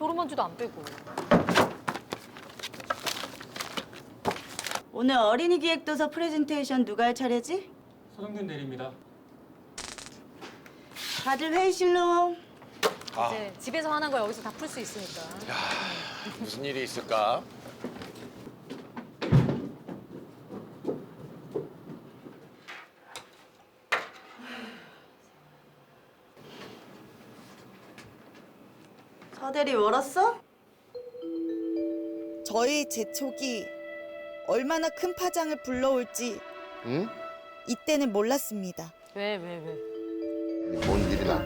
도루만주도 안 빼고. 오늘 어린이 기획도서 프레젠테이션 누가 할 차례지? 서정균 대리입니다. 다들 회의실로. 이제 집에서 하는 거 여기서 다 풀 수 있으니까. 무슨 일이 있을까? 서대리 멀었어? 저의 재촉이 얼마나 큰 파장을 불러올지 응? 이때는 몰랐습니다. 왜? 뭔 일이나?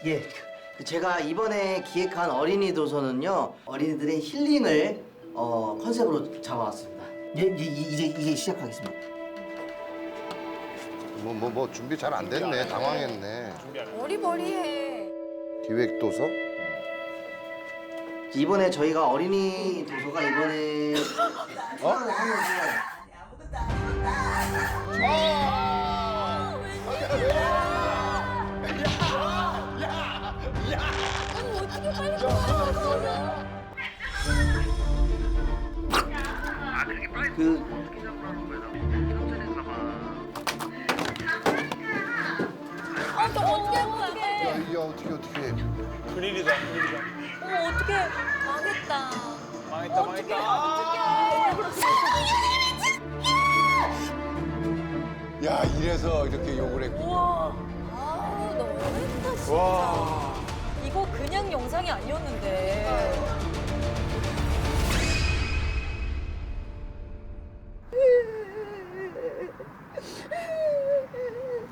예, 제가 이번에 기획한 어린이 도서는요, 어린이들의 힐링을 컨셉으로 잡아왔습니다. 예, 이제 시작하겠습니다. 뭐 준비 잘 안 됐네. 당황했네. 어리버리해. 기획도서? 이번에 저희가 어린이 도서가 이번에 그 야, 어떻게. 큰일이다, 큰일이다. 어떻게 망했다. 망했다. 야, 이래서 이렇게 욕을 했구나. 우와. 너무했다 진짜. 와. 이거 그냥 영상이 아니었는데.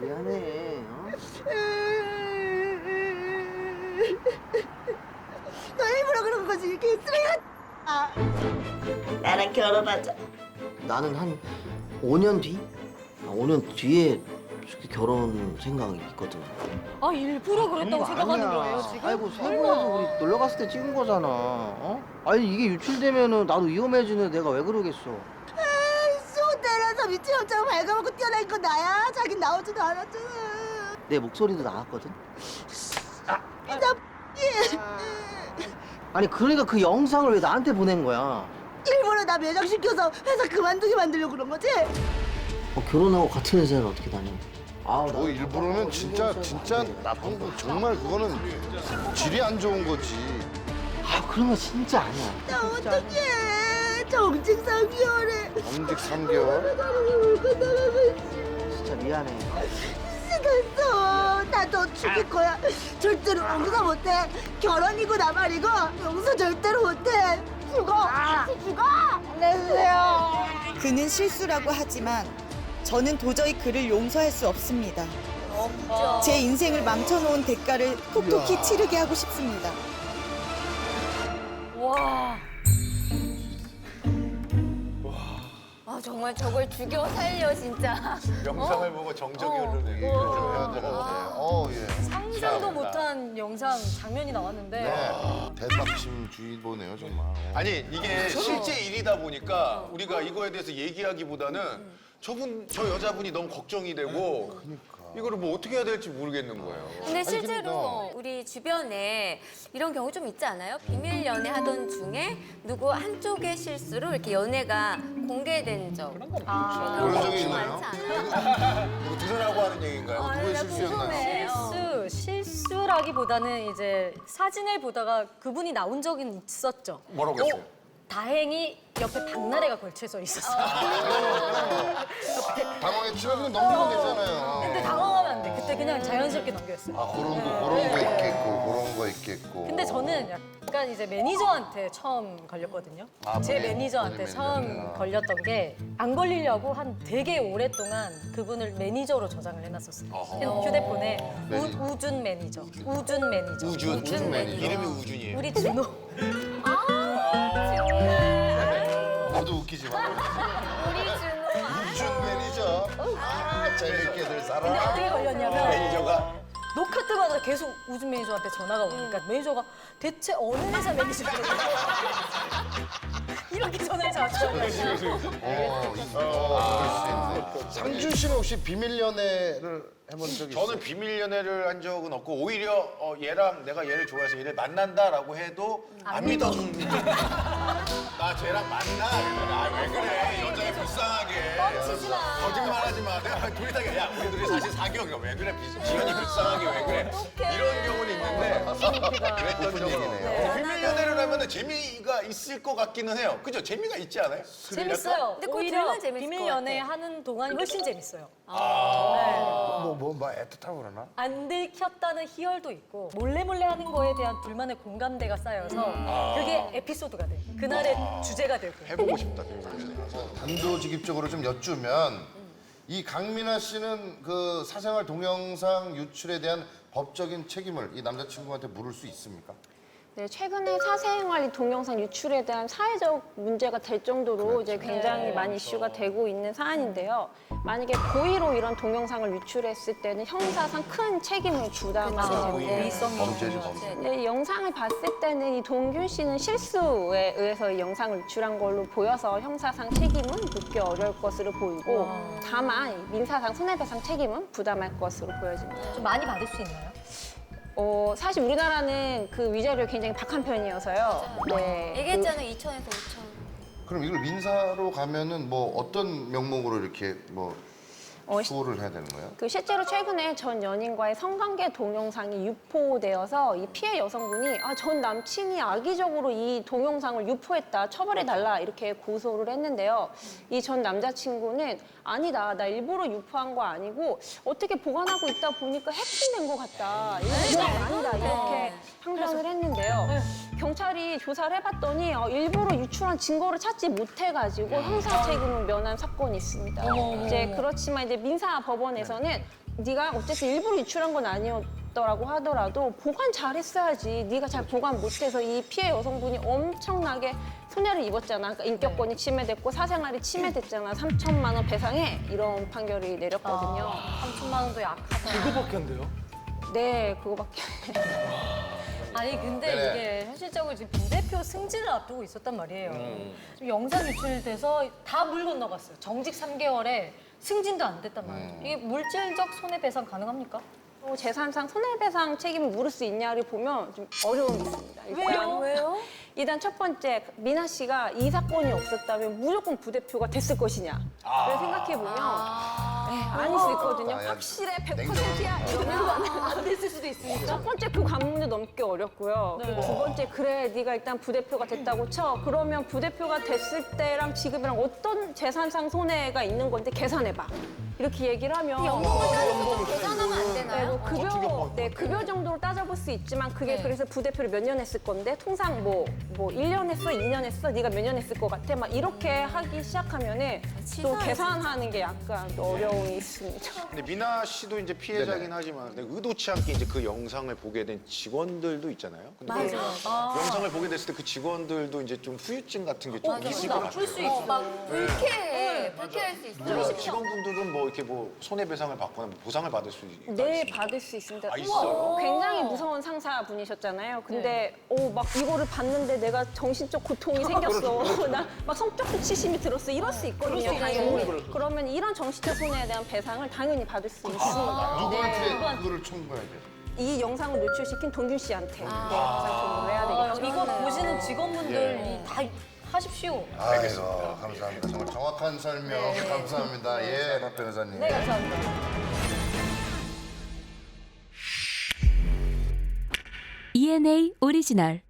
미안해. 너 일부러 그런 거지, 개쓰레기야. 나랑 결혼하자. 나는 한 5년 뒤? 5년 뒤에 결혼 생각이 있거든. 아 일부러 그랬다고 생각하는 거예요 지금? 아이고 세부에서 우리 놀러 갔을 때 찍은 거잖아. 어? 아니 이게 유출되면은 나도 위험해지는 내가 왜 그러겠어? 쏘 때려서 미친놈처럼 발가벗고 뛰어다닌 거 나야. 자긴 나오지도 않았잖아. 내 목소리도 나왔거든. 나 아니 그러니까 그 영상을 왜 나한테 보낸 거야? 일부러 나 매장시켜서 회사 그만두게 만들려고 그런 거지? 결혼하고 같은 회사를 어떻게 다녀? 뭐 일부러는 진짜 나쁜 거 정말 그거는 질이 안 좋은 거지. 그런 거 진짜 아니야. 나 어떡해. 정직 3개월에 정직 3개월. 나가고 있어. 진짜 미안해. 됐어. 나 너 죽일 거야. 절대로 용서 못해. 결혼이고 나발이고 용서 절대로 못해. 죽어. 죽어. 안녕하세요. 그는 실수라고 하지만 저는 도저히 그를 용서할 수 없습니다. 제 인생을 망쳐놓은 대가를 톡톡히 치르게 하고 싶습니다. 와. 아 정말 저걸 죽여 살려 진짜. 영상을 보고 정적이 흐르네. 얘기를 좀 해야 되는데. 예. 상상도 못한 영상 장면이 나왔는데 네. 대박심주의보네요, 정말. 아니, 이게 실제 일이다 보니까 우리가 이거에 대해서 얘기하기보다는 저 여자분이 너무 걱정이 되고 이거를 뭐 어떻게 해야 될지 모르겠는 거예요. 근데 실제로 우리 주변에 이런 경우 좀 있지 않아요? 비밀 연애 하던 중에 누구 한쪽의 실수로 이렇게 연애가 공개된 적. 그런 거 그런 적이 있나요? 많지 않아요? 이거 두 사람하고 하는 얘기인가요? 누구의 나 실수였나요? 궁금해. 실수라기보다는 이제 사진을 보다가 그분이 나온 적은 있었죠. 뭐라고 했어요? 다행히 옆에 박나래가 걸쳐져 있었어요. 당황했지만 그냥 넘기면 되잖아요. 근데 당황하면 안 돼. 그때 그냥 자연스럽게 넘겼어요. 그런 거 있겠고, 그런 거 있겠고. 근데 저는 약간 이제 매니저한테 처음 걸렸거든요. 제 매니저한테 처음 걸렸던 게 안 걸리려고 한 되게 오랫동안 그분을 매니저로 저장을 해놨었어요. 휴대폰에 우준 매니저. 우준 매니저. 우준 매니저. 이름이 우준이에요. 우리 준호. 모두 웃기지 마. 우준 매니저. 재밌게들 근데 살아. 어떻게 걸렸냐면 매니저가 녹 욕할 때마다 계속 우진 매니저한테 전화가 오니까 매니저가 대체 어느 회사 매니저야? 이렇게 전화를 자주 하거든요. 상준 씨는 혹시 비밀 연애를 해본 적이 있어요? 저는 비밀 연애를 한 적은 없고 오히려 얘랑 내가 얘를 좋아해서 얘를 만난다라고 해도 안 믿어줍니다. 나 쟤랑 만나. 왜 그래? 여자애 불쌍하게. 뻥치지 마. 거짓말하지 마. 내가 둘이 사귀어. 야 우리 둘이 사실 사귀어. 왜 그래? 지연이 불쌍하게 왜 그래? 이런 경우는 있는데 그랬던 적은 없네요. 비밀 연애를 하면 재미가 있을 것 같기는 해요. 그죠? 재미가 있지 않아요? 재밌어요. 근데 그거 오히려 들으면 재밌을 비밀 것 같아. 연애 하는 동안이 훨씬 재밌어요. 뭐 애틋하고 그러나? 안 들켰다는 희열도 있고 몰래 하는 거에 대한 둘만의 공감대가 쌓여서 그게 에피소드가 돼. 그날의 주제가 되고. 해보고 싶다. 비밀 연애. 단도직입적으로 좀 여쭈면 이 강민아 씨는 그 사생활 동영상 유출에 대한 법적인 책임을 이 남자친구한테 물을 수 있습니까? 네, 최근에 사생활 동영상 유출에 대한 사회적 문제가 될 정도로 이제 굉장히 많이 이슈가 되고 있는 사안인데요. 만약에 고의로 이런 동영상을 유출했을 때는 형사상 큰 책임을 부담하게 되는데 범죄죠, 범죄. 네, 이 영상을 봤을 때는 이 동균 씨는 실수에 의해서 이 영상을 유출한 걸로 보여서 형사상 책임은 묻기 어려울 것으로 보이고 다만 이 민사상 손해배상 책임은 부담할 것으로 보여집니다. 좀 많이 받을 수 있나요? 사실 우리나라는 그 위자료가 굉장히 박한 편이어서요. 네. 얘기했잖아요. 2천에서 5천. 그럼 이걸 민사로 가면은 뭐 어떤 명목으로 이렇게 뭐 수호를 해야 되는 거예요? 그 실제로 최근에 전 연인과의 성관계 동영상이 유포되어서 이 피해 여성분이 전 남친이 악의적으로 이 동영상을 유포했다, 처벌해달라 이렇게 고소를 했는데요. 이 전 남자친구는 아니다, 나 일부러 유포한 거 아니고 어떻게 보관하고 있다 보니까 해킹된 것 같다, 이건 아니다 이렇게 판단을 했는데요. 경찰이 조사를 해봤더니 일부러 유출한 증거를 찾지 못해가지고 형사 책임을 면한 사건이 있습니다. 이제 그렇지만 이제 민사 법원에서는 네가 어쨌든 일부러 유출한 건 아니었더라고 하더라도 보관 잘했어야지. 네가 잘 보관 못해서 이 피해 여성분이 엄청나게 손해를 입었잖아. 그러니까 인격권이 침해됐고 사생활이 침해됐잖아. 3천만 원 배상해 이런 판결이 내렸거든요. 3천만 원도 약하다. 그거밖에 안 돼요? 네, 그거밖에. 아니 근데 네네. 이게 현실적으로 지금 부대표 승진을 앞두고 있었단 말이에요. 지금 영상 유출돼서 다 물 건너갔어요. 정직 3개월에 승진도 안 됐단 말이에요. 이게 물질적 손해배상 가능합니까? 재산상 손해배상 책임을 물을 수 있냐를 보면 좀 어려움이 있습니다. 일단. 왜요? 일단 첫 번째, 미나 씨가 이 사건이 없었다면 무조건 부대표가 됐을 것이냐. 를 생각해보면 아닐 수 있거든요. 확실해, 100%야 이러면 안 됐을 수도 있으니까. 첫 번째 그 관문도 넘기 어렵고요. 그리고 두 번째, 그래 네가 일단 부대표가 됐다고 쳐. 그러면 부대표가 됐을 때랑 지금이랑 어떤 재산상 손해가 있는 건지 계산해봐. 이렇게 얘기를 하면 연봉을 따져서 좀 계산하면 안 되나요? 급여 정도로 따져볼 수 있지만 그게 그래서 부대표를 몇 년 했을 건데 통상 뭐 1년 했어, 2년 했어, 네가 몇 년 했을 것 같아? 막 이렇게 하기 시작하면은 또 계산하는 게 약간 어려움이 있습니다. 근데 미나 씨도 이제 피해자긴 하지만 근데 의도치 않게 이제 그 영상을 보게 된 직원들도 있잖아요. 근데 그 영상을 보게 됐을 때 그 직원들도 이제 좀 후유증 같은 게 좀 있을 것 같아요. 풀 수 있어. 막 불쾌할 수 있어. 그러니까 직원분들은 뭐 이렇게 뭐 손해배상을 받거나 뭐 보상을 받을 수 있다. 네, 받을 수 있습니다. 있어요? 굉장히 무서운 상사분이셨잖아요. 근데 막 이거를 봤는데 내가 정신적 고통이 생겼어. 나 막 성적 수치심이 들었어. 이럴 수 있거든요, 당연히. 그러면 이런 정신적 손해에 대한 배상을 당연히 받을 수 있습니다. 누구한테 그거를 청구해야 돼? 이 영상을 노출시킨 동균 씨한테 배상 청구를 해야 되겠죠. 이거 보시는 직원분들 다 하십시오. 알겠습니다. 감사합니다. 정말 정확한 설명 감사합니다. 예, 박 변호사님. 네, 감사합니다. ENA 오리지널